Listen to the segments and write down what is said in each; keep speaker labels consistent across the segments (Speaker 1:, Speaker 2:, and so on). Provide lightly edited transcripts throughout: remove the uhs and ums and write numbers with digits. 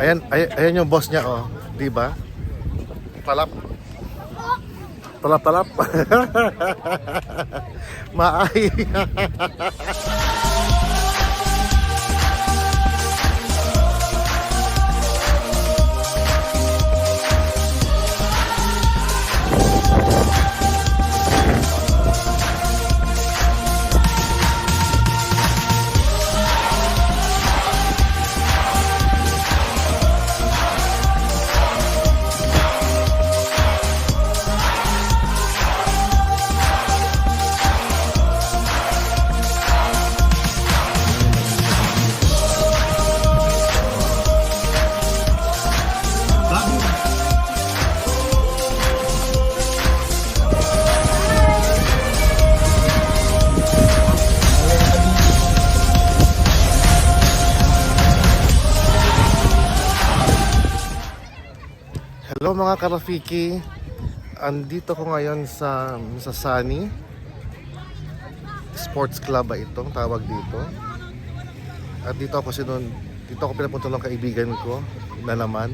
Speaker 1: Ayan yung boss niya, oh. Di ba? Talap. Talap. Maay. Hello mga karafiki, andito ko ngayon sa Sunny Sports Club ba itong tawag dito. At dito ako pinapunta ng kaibigan ko na naman.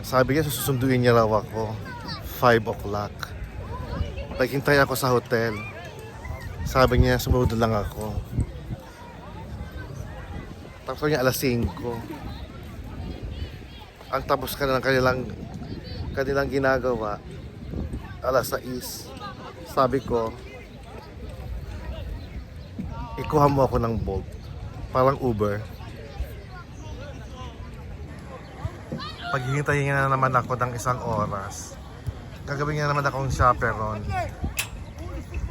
Speaker 1: Sabi niya susunduin niya raw ako 5 o'clock. Naghintay ako sa hotel. Sabi niya sumunod lang ako. Tapos niya alas 5. Ang tapos ka na ng kanilang ginagawa alas 6. Sabi ko, ikuha mo ako ng Bolt, parang Uber. Paghihintayin niya na naman ako ng 1 oras. Gagawin niya naman akong chaperon.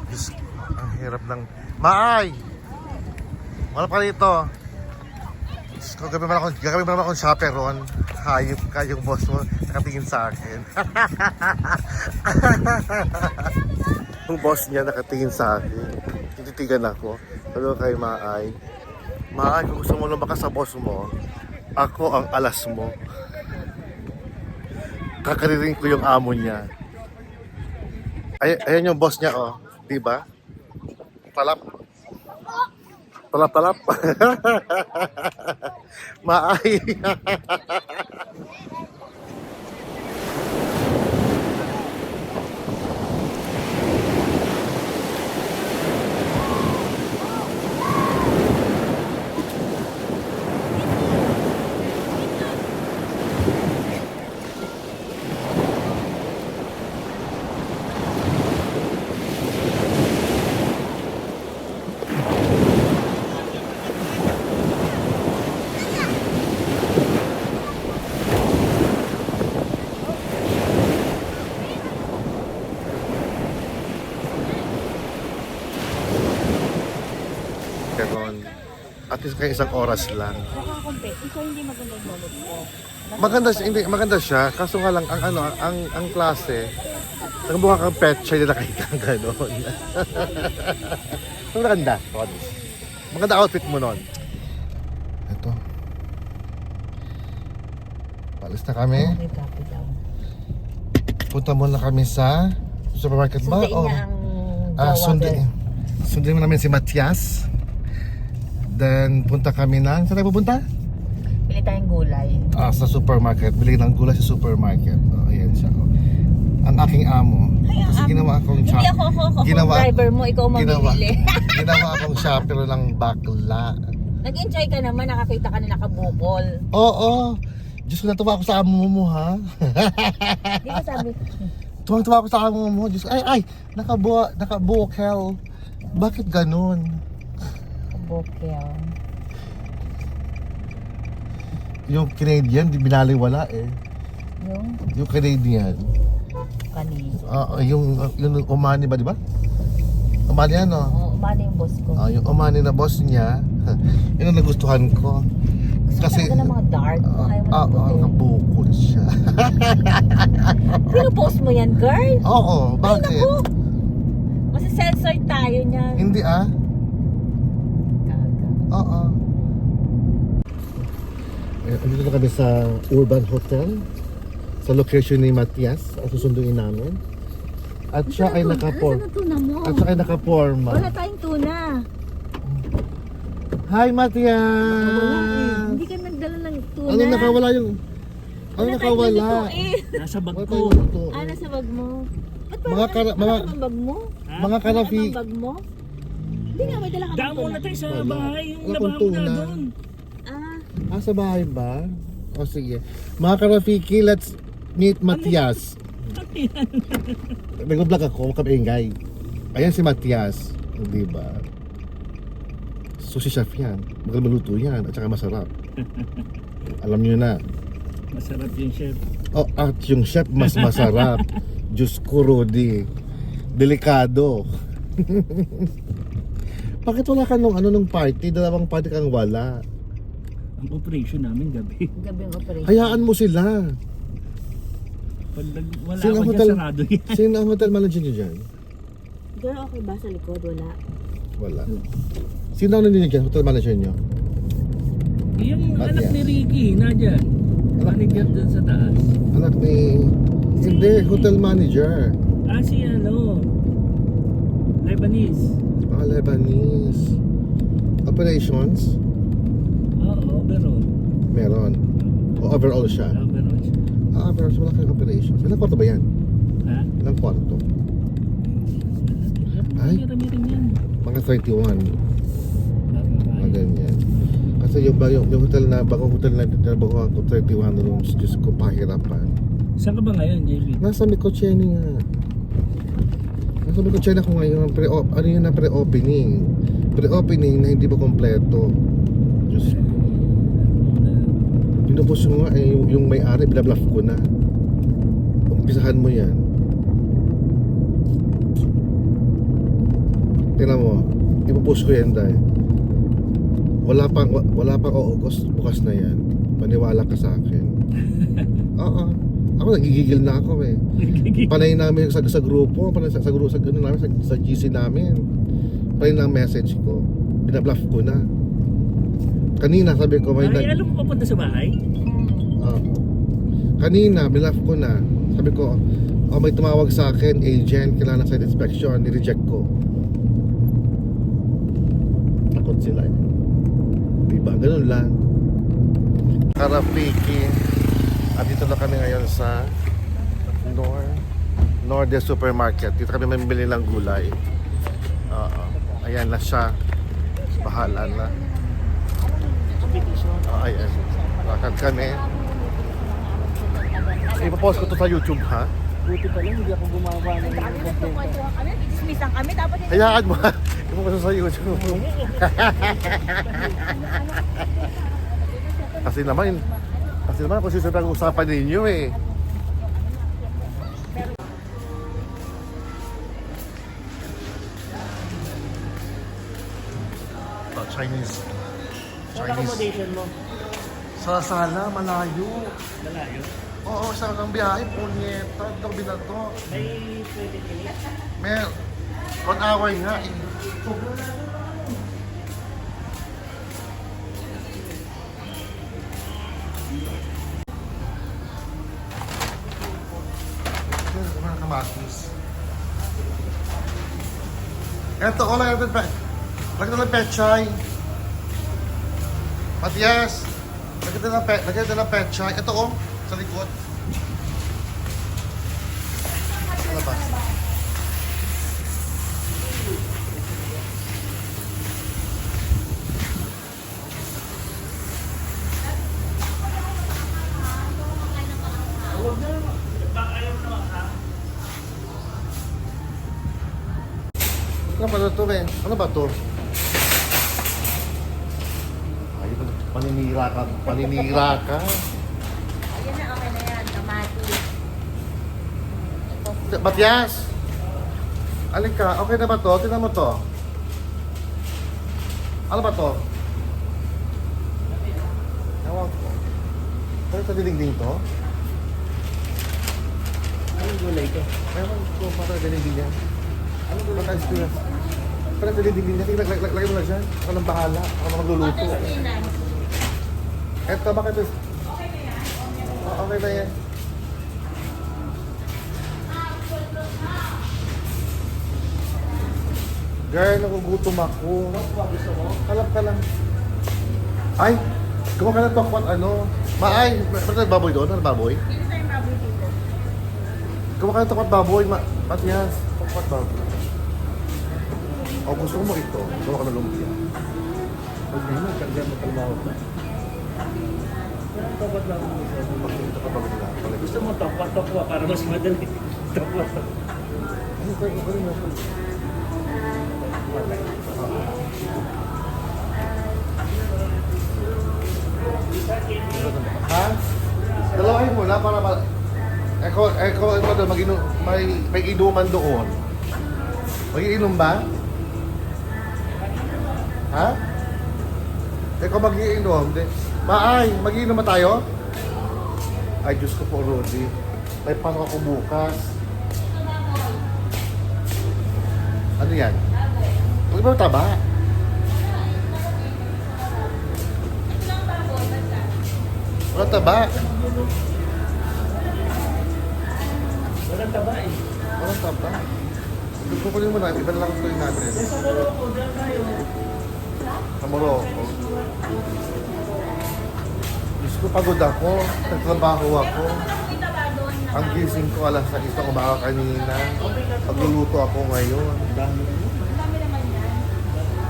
Speaker 1: Diyos, ang hirap ng... Maay! Wala pa rito. Gagawin mo naman akong chaperon. Hayop ka, yung boss mo nakatingin sa akin. Yung boss niya nakatingin sa akin. Tititigan ako. Sabi ko kay Maay, Maay, kung gusto mo lumakas sa boss mo, ako ang alas mo. Kakaririn ko yung amo niya. Ayan yung boss niya, oh. Diba? Talap. Maay. At least kaya 1 oras lang.
Speaker 2: Nakakompete. Ikaw hindi maganda yung balot mo.
Speaker 1: Maganda siya. Kaso nga lang ang klase. Nagbuka kang pet siya, hindi nakita ang gano'n. Maganda. Maganda outfit mo nun. Ito. Palis na kami. Punta muna kami sa supermarket ba?
Speaker 2: Sundin niya ang
Speaker 1: Sundin mo namin si Matias. Then punta kami na. Saan tayo pupunta?
Speaker 2: Bili tayong gulay.
Speaker 1: Sa supermarket. Bili ng gulay sa supermarket. Ayan siya. Ang aking amo. Kasi ginawa akong
Speaker 2: Hindi ako driver mo, ikaw mamimili.
Speaker 1: Ginawa akong shopper ng bakla.
Speaker 2: Nag-enjoy ka naman, nakakita ka na nakabukol.
Speaker 1: Oo. Diyos ko, natuwa ako sa amo mo, ha?
Speaker 2: Di ba sabi?
Speaker 1: Tuwang-tuwa ako sa amo mo. Diyos ko, ay, nakabukel. Bakit ganun?
Speaker 2: Bukel.
Speaker 1: Yung Canadian, di binaliwala eh. Yung Canadian.
Speaker 2: Kanina.
Speaker 1: Yung Omani ba, di ba? Omani ano?
Speaker 2: Oo, umani yung boss ko.
Speaker 1: Yung Omani na boss niya, yun ang nagustuhan ko.
Speaker 2: Kasi ka ng mga dark. Ayaw mo ng
Speaker 1: nakabukol siya.
Speaker 2: Pinupost mo yan, girl?
Speaker 1: Oo, bakit?
Speaker 2: Ay, naku! Masisensor tayo niyan.
Speaker 1: Hindi ah. Oo. Andito na kami sa Urban Hotel. Sa location ni Matias. Ang susunduin namin. At siya ay nakaporma.
Speaker 2: Nasaan ang tuna mo?
Speaker 1: At siya ay nakaporma.
Speaker 2: Wala tayong tuna.
Speaker 1: Hi,
Speaker 2: Wala eh.
Speaker 1: Matias!
Speaker 2: Hindi ka nagdala ng tuna.
Speaker 1: Ano nakawala yung... Ano
Speaker 2: Wala
Speaker 1: nakawala?
Speaker 2: tayong ganito eh.
Speaker 3: Nasa bag
Speaker 1: Wala
Speaker 3: ko.
Speaker 1: tayong luto.
Speaker 2: Nasa bag mo. Ba't
Speaker 1: Mga kara- mga-
Speaker 2: ang bag mo?
Speaker 1: Mga karafi...
Speaker 2: Ang bag mo? Hindi nga, may dala ka ng
Speaker 3: Damo
Speaker 2: tuna.
Speaker 3: na tayo sa
Speaker 1: Wala.
Speaker 3: bahay. Yung
Speaker 1: Wala akong
Speaker 3: nabahan ko na
Speaker 1: tuna.
Speaker 3: doon.
Speaker 2: Ah,
Speaker 1: Sa bahay ba? O sige. Mga karafiki, let's meet Matias. Nag-vlog ako, makaingay. Ayan si Matias. Di ba? Sushi chef yan. Magaling maluto yan. At saka masarap. Alam niyo na.
Speaker 3: Masarap yung chef.
Speaker 1: Oh, at yung chef mas masarap. Diyos ko, Rudy. Delikado. Bakit wala ka nung party? Dalawang party kang wala.
Speaker 3: Ang operation namin gabi.
Speaker 2: gabi ang operation.
Speaker 1: Hayaan mo sila.
Speaker 3: Pag wala
Speaker 1: Sino
Speaker 3: ako
Speaker 1: ang
Speaker 3: dyan,
Speaker 1: hotel-
Speaker 3: sarado yan.
Speaker 1: Sino ang hotel manager niyo dyan?
Speaker 2: Pero okay ba sa likod? Wala.
Speaker 1: Wala. Sino ang nandun dyan? Hotel manager niyo?
Speaker 3: Yung
Speaker 1: Ba't
Speaker 3: anak
Speaker 1: yan?
Speaker 3: ni Ricky, nadyan.
Speaker 1: Anak-
Speaker 3: Manager dun sa taas.
Speaker 1: Anak ni... Hindi, hotel manager.
Speaker 3: Si Lebanese.
Speaker 1: Lebanese. Operations?
Speaker 3: Oo, overall.
Speaker 1: Meron. O overall siya.
Speaker 3: Overall siya.
Speaker 1: Overall, wala kayong operations. Ilang kwarto ba yan?
Speaker 3: Ha?
Speaker 1: Ilang kwarto? Ay.
Speaker 3: Marami rin yan.
Speaker 1: Mga 31. Mga
Speaker 3: Babae.
Speaker 1: ganyan. Kasi yung hotel na, bagong hotel na tinabaguhan ko, 31 rooms. Diyos ko, pahirapan.
Speaker 3: Saan ka ba ngayon, JB?
Speaker 1: Nasa Mikocheni nga. Nasa Mikocheni ako ngayon. Ano yun na pre-opening? Pre-opening na hindi pa kompleto. Diyos ko. Pinupos ko nga yung may-ari, binabluff ko na. Umpisahan mo yan. Tingnan mo, ipupost ko yan dahil wala pang August, bukas na yan. Maniwala ka sa akin. Oo. Ako nagigigil na ako eh. Panay namin sa grupo, panay sa grupo sa gano'n namin sa GC namin. Panay na message ko. Binabluff ko na. Kanina sabi ko may
Speaker 3: Ay, alam mo papunta sa bahay?
Speaker 1: kanina binabluff ko na. Sabi ko, may tumawag sa akin, agent, kailangan ng site inspection, ni-reject ko. Takot sila eh. Diba? Ganun lang. Karapiki. At dito na kami ngayon sa Norde Supermarket. Dito kami mamimili ng gulay. Ayan na siya. Bahala na. Ayan. Lakad kami. Ipapost ko to sa YouTube, ha?
Speaker 3: Buti pa lang, hindi ako gumawa ng
Speaker 2: kami, dismissan kami, tapos
Speaker 1: Hayaan mo, ha? Ipapost ko sa YouTube. Kasi naman kung sino ang usapan ninyo eh. Chinese.
Speaker 3: accommodation mo.
Speaker 1: Sa sala, malayo.
Speaker 3: Malayo.
Speaker 1: Oo, sa ang biyahe, punyeta, ito binato.
Speaker 3: May 20 minutes.
Speaker 1: May 1 hour nga eh. Mga kamatis. Eto, lagyan natin ng pechay. Matias, lagyan natin ng pechay. Ito sa likod. Sa labas. Ano ba ito, Ben? Ano ba ito? Ayun, paninira ka. Paninira ka.
Speaker 2: ayun na, okay na yan, kamati.
Speaker 1: Matias! Alin ka, okay na ba to? Tingnan mo to. Ano ba to? Ewan ko. Pero sa dinding to?
Speaker 3: Anong gulay ko?
Speaker 1: Ewan ko, para sa dinding yan. Ano ba tayo experience? Pero sa dinding yan, lagay mo na dyan. Ako nang bahala. Ako nang magluluto. Eto, bakit ito? Okay na yan. Girl, nagugutom ako. Kalap ka lang. Ay, gawa ka ng tokwan ano. Maay, meron na baboy doon? Ano baboy?
Speaker 2: Dito tayong baboy dito.
Speaker 1: Gawa ka ng tokwan baboy, Matias. Tokwan baboy. O gusto mo ito, gawa ka ng lumpia.
Speaker 3: Pag hindi mo, karga mo kalmawag na. Tawad lang mo sa
Speaker 1: Ito ka bago nila.
Speaker 3: Gusto mo tokwa para mas madali. Tokwa.
Speaker 1: Ano kayo? Ano mo? Ha? Dalawahin mo na para ikaw doon, may inuman doon. May inom ba? Ha? Ikaw mag-iinom. Maay, mag-iinom ba tayo? Ay, Diyos ko po, Rudy. May pasok ako bukas. Ano yan? Huwag ba taba? Wala taba.
Speaker 3: Walang taba eh.
Speaker 1: Wala taba. Kukunin mo na, iba na lang ang story natin.
Speaker 3: Sa Morocco, dyan tayo.
Speaker 1: Sa Morocco. Diyos ko, pagod ako. Nagtrabaho ako. Ang gising ko alas 6 ng umaga kanina. Pagluluto ako ngayon.
Speaker 3: Ang dami na yun.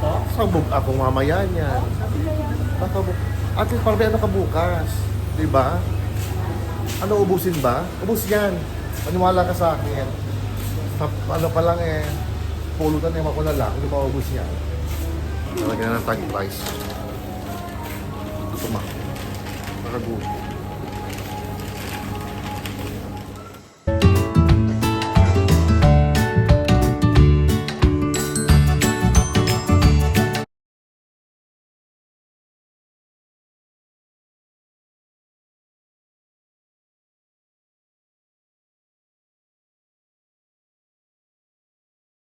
Speaker 3: To?
Speaker 1: Sabog ako mamaya niyan. At least parang may ano ka bukas. Diba? Ano, ubusin ba? Ubus yan. Maniwala ka sa akin. Ano pa lang eh. Pulutan yung ako na lang. Hindi maubos yan. Talagyan na ng tag price. Gusto mo. Nakagusto.